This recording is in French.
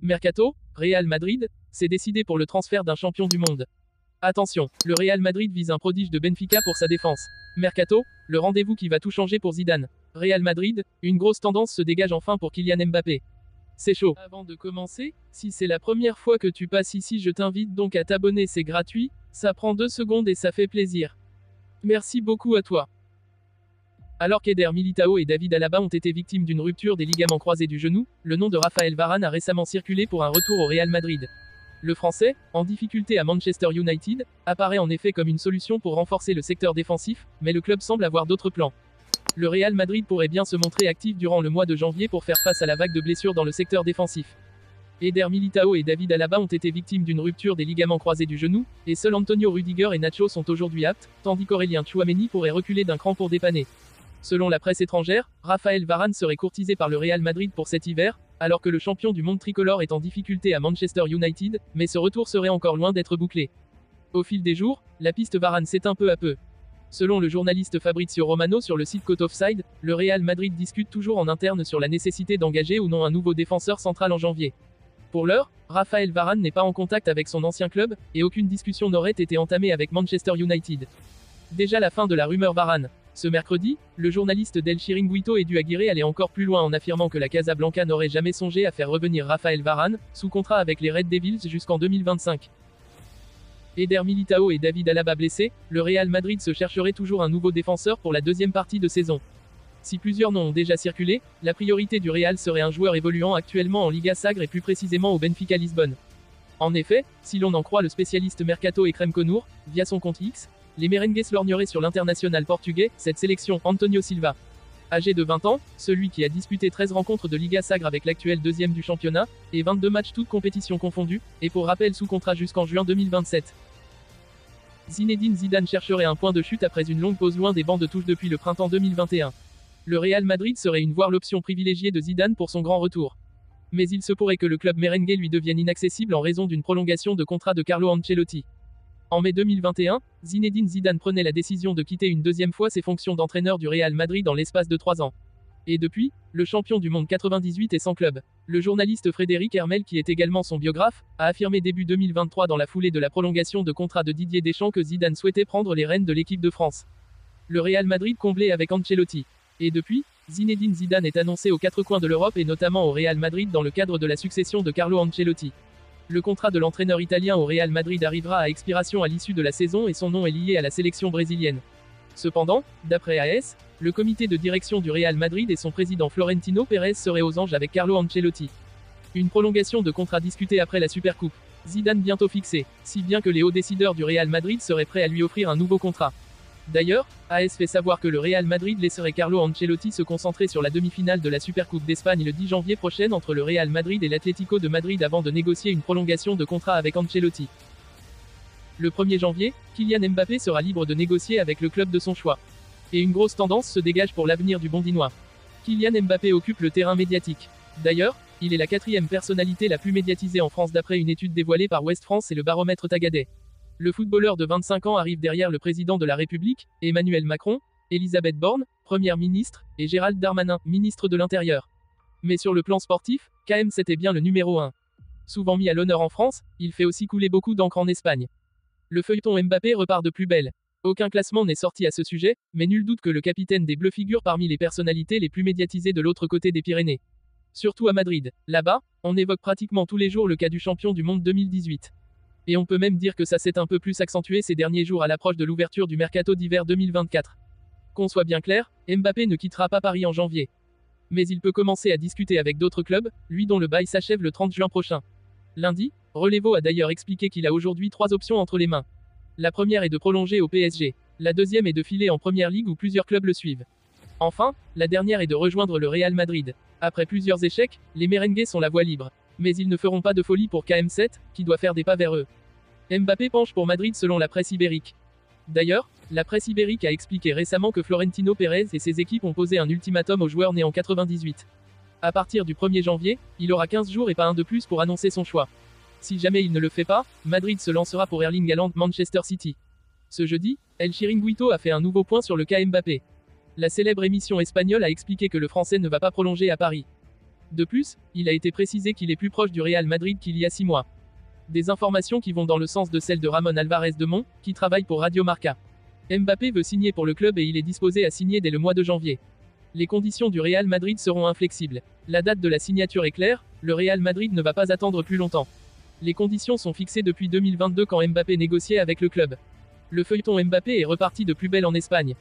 Mercato, Real Madrid, c'est décidé pour le transfert d'un champion du monde. Attention, le Real Madrid vise un prodige de Benfica pour sa défense. Mercato, le rendez-vous qui va tout changer pour Zidane. Real Madrid, une grosse tendance se dégage enfin pour Kylian Mbappé. C'est chaud. Avant de commencer, si c'est la première fois que tu passes ici, je t'invite donc à t'abonner, c'est gratuit, ça prend 2 secondes et ça fait plaisir. Merci beaucoup à toi. Alors qu'Eder Militao et David Alaba ont été victimes d'une rupture des ligaments croisés du genou, le nom de Raphaël Varane a récemment circulé pour un retour au Real Madrid. Le Français, en difficulté à Manchester United, apparaît en effet comme une solution pour renforcer le secteur défensif, mais le club semble avoir d'autres plans. Le Real Madrid pourrait bien se montrer actif durant le mois de janvier pour faire face à la vague de blessures dans le secteur défensif. Eder Militao et David Alaba ont été victimes d'une rupture des ligaments croisés du genou, et seuls Antonio Rudiger et Nacho sont aujourd'hui aptes, tandis qu'Aurélien Tchouaméni pourrait reculer d'un cran pour dépanner. Selon la presse étrangère, Raphaël Varane serait courtisé par le Real Madrid pour cet hiver, alors que le champion du monde tricolore est en difficulté à Manchester United, mais ce retour serait encore loin d'être bouclé. Au fil des jours, la piste Varane s'éteint peu à peu. Selon le journaliste Fabrizio Romano sur le site Côte Offside, le Real Madrid discute toujours en interne sur la nécessité d'engager ou non un nouveau défenseur central en janvier. Pour l'heure, Raphaël Varane n'est pas en contact avec son ancien club, et aucune discussion n'aurait été entamée avec Manchester United. Déjà la fin de la rumeur Varane. Ce mercredi, le journaliste Del Chiringuito Edu Aguirre allait encore plus loin en affirmant que la Casablanca n'aurait jamais songé à faire revenir Raphaël Varane, sous contrat avec les Red Devils jusqu'en 2025. Eder Militao et David Alaba blessés, le Real Madrid se chercherait toujours un nouveau défenseur pour la deuxième partie de saison. Si plusieurs noms ont déjà circulé, la priorité du Real serait un joueur évoluant actuellement en Liga Sagre et plus précisément au Benfica Lisbonne. En effet, si l'on en croit le spécialiste Mercato Ekrem Konour, via son compte X, les merengues lorgneraient sur l'international portugais, cette sélection, Antonio Silva. Âgé de 20 ans, celui qui a disputé 13 rencontres de Liga Sagre avec l'actuel deuxième du championnat, et 22 matchs toutes compétitions confondues, et pour rappel sous contrat jusqu'en juin 2027. Zinedine Zidane chercherait un point de chute après une longue pause loin des bancs de touche depuis le printemps 2021. Le Real Madrid serait voire l'option privilégiée de Zidane pour son grand retour. Mais il se pourrait que le club merengue lui devienne inaccessible en raison d'une prolongation de contrat de Carlo Ancelotti. En mai 2021, Zinedine Zidane prenait la décision de quitter une deuxième fois ses fonctions d'entraîneur du Real Madrid en l'espace de 3 ans. Et depuis, le champion du monde 98 est sans club. Le journaliste Frédéric Hermel, qui est également son biographe, a affirmé début 2023 dans la foulée de la prolongation de contrat de Didier Deschamps que Zidane souhaitait prendre les rênes de l'équipe de France. Le Real Madrid comblé avec Ancelotti. Et depuis, Zinedine Zidane est annoncé aux 4 coins de l'Europe et notamment au Real Madrid dans le cadre de la succession de Carlo Ancelotti. Le contrat de l'entraîneur italien au Real Madrid arrivera à expiration à l'issue de la saison et son nom est lié à la sélection brésilienne. Cependant, d'après AS, le comité de direction du Real Madrid et son président Florentino Pérez seraient aux anges avec Carlo Ancelotti. Une prolongation de contrat discutée après la Supercoupe. Zidane bientôt fixé, si bien que les hauts décideurs du Real Madrid seraient prêts à lui offrir un nouveau contrat. D'ailleurs, AS fait savoir que le Real Madrid laisserait Carlo Ancelotti se concentrer sur la demi-finale de la Supercoupe d'Espagne le 10 janvier prochain entre le Real Madrid et l'Atlético de Madrid avant de négocier une prolongation de contrat avec Ancelotti. Le 1er janvier, Kylian Mbappé sera libre de négocier avec le club de son choix. Et une grosse tendance se dégage pour l'avenir du Bondinois. Kylian Mbappé occupe le terrain médiatique. D'ailleurs, il est la 4e personnalité la plus médiatisée en France d'après une étude dévoilée par Ouest France et le baromètre Tagadet. Le footballeur de 25 ans arrive derrière le président de la République, Emmanuel Macron, Elisabeth Borne, première ministre, et Gérald Darmanin, ministre de l'Intérieur. Mais sur le plan sportif, KM7 est bien le numéro 1. Souvent mis à l'honneur en France, il fait aussi couler beaucoup d'encre en Espagne. Le feuilleton Mbappé repart de plus belle. Aucun classement n'est sorti à ce sujet, mais nul doute que le capitaine des Bleus figure parmi les personnalités les plus médiatisées de l'autre côté des Pyrénées. Surtout à Madrid. Là-bas, on évoque pratiquement tous les jours le cas du champion du monde 2018. Et on peut même dire que ça s'est un peu plus accentué ces derniers jours à l'approche de l'ouverture du mercato d'hiver 2024. Qu'on soit bien clair, Mbappé ne quittera pas Paris en janvier. Mais il peut commencer à discuter avec d'autres clubs, lui dont le bail s'achève le 30 juin prochain. Lundi, Relevo a d'ailleurs expliqué qu'il a aujourd'hui 3 options entre les mains. La première est de prolonger au PSG. La deuxième est de filer en Première Ligue où plusieurs clubs le suivent. Enfin, la dernière est de rejoindre le Real Madrid. Après plusieurs échecs, les merengues sont la voie libre. Mais ils ne feront pas de folie pour KM7, qui doit faire des pas vers eux. Mbappé penche pour Madrid selon la presse ibérique. D'ailleurs, la presse ibérique a expliqué récemment que Florentino Pérez et ses équipes ont posé un ultimatum au joueur né en 98. À partir du 1er janvier, il aura 15 jours et pas un de plus pour annoncer son choix. Si jamais il ne le fait pas, Madrid se lancera pour Erling Haaland Manchester City. Ce jeudi, El Chiringuito a fait un nouveau point sur le cas Mbappé. La célèbre émission espagnole a expliqué que le Français ne va pas prolonger à Paris. De plus, il a été précisé qu'il est plus proche du Real Madrid qu'il y a 6 mois. Des informations qui vont dans le sens de celles de Ramon Alvarez de Mon, qui travaille pour Radio Marca. Mbappé veut signer pour le club et il est disposé à signer dès le mois de janvier. Les conditions du Real Madrid seront inflexibles. La date de la signature est claire, le Real Madrid ne va pas attendre plus longtemps. Les conditions sont fixées depuis 2022 quand Mbappé négociait avec le club. Le feuilleton Mbappé est reparti de plus belle en Espagne.